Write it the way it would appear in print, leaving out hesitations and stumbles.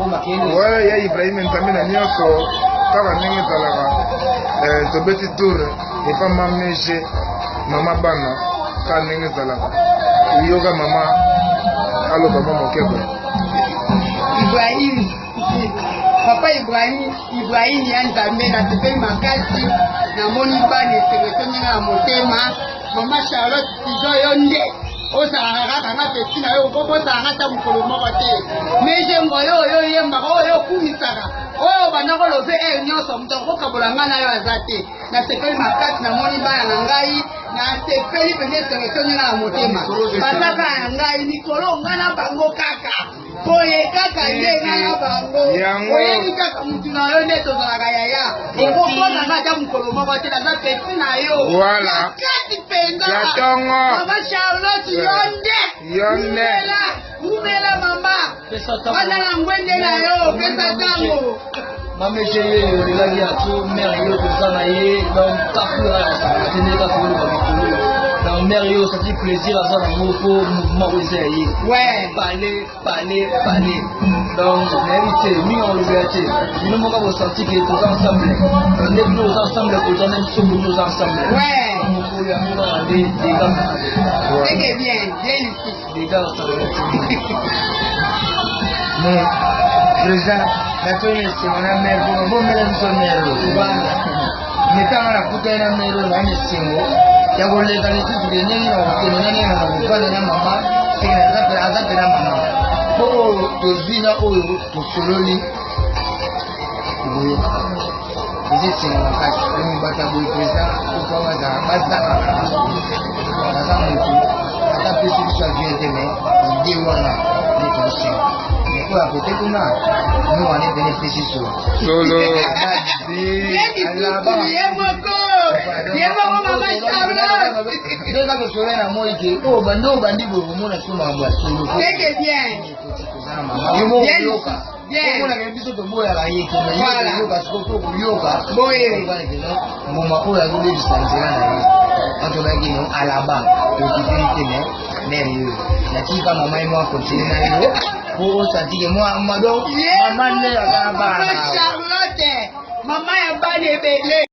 Ouais, ya Ibrahim Ntamina nyonso kaka ndenge ezalaka tobeti tour epa mamege mama bana kaka ndenge ezalaka yoka mama aloba mwa mokebo Ibrahim papa Ibrahim ya Nzambe nasepeli makasi namoni bana esereso ndenge na motema mama Charlotte tizo yo nde ozalaka kaka peti na yo okobosaka ta mokolo moko te mejengo oyo yembaka oyo okumisaka oyo bandako lobe nyonso moto akokabola ngai na yo aza te nasepeli makasi namoni bana na ngai nasepeli mpenza esereso ndenge na motema bazaka na ngai mikolo ngai na bango kaka boye kaka nde ngai na bango oyebi kaka mutu na yo nde tozalaka yaya okopona ngai ata mokolo moko te naza peti na yo makasi mpenza mama Charlotte yonde umela mama bana na ngwende na yo pesa tango mame chérie olelaki ya to mère yo toza na ye donc kakula atende kakulu bakikulu na mère yo osati plaisir aza nango po mouvement oyo eza ya ye pale donc nayebi te mingi olobela te bino moko bosenti ke toza ensemble nde bino oza ensemble koza nde biso bino oza ensemble mokolo yango kaka nde dega mais président natoyine simona mère bono bo mele biso mère metanga na kuta na mère na misingo ya goleka lisusu ke ndenge na kokende ndenge na kokana na mama tena aza pena mama po tozwina oyo tosololi boye ezesinga makasi omibata boye président tokawaza bazaka aza motu ata pesi biso avie te me ide wana nde tosenga oya kote kuna no wane benefisi solo ndeka tosolo na moi ke o bando bandi boye komona so mambo ya solo omona ke biso toboyaka ye keyoka sikopo koyoka ngoma oyo azolebisa nzela na ye atobaki no alaba tokipeli te me mere yo natika mama ye mwa kontine na yo po osatike mama nde akana bana Charlotte mama ya bana ebele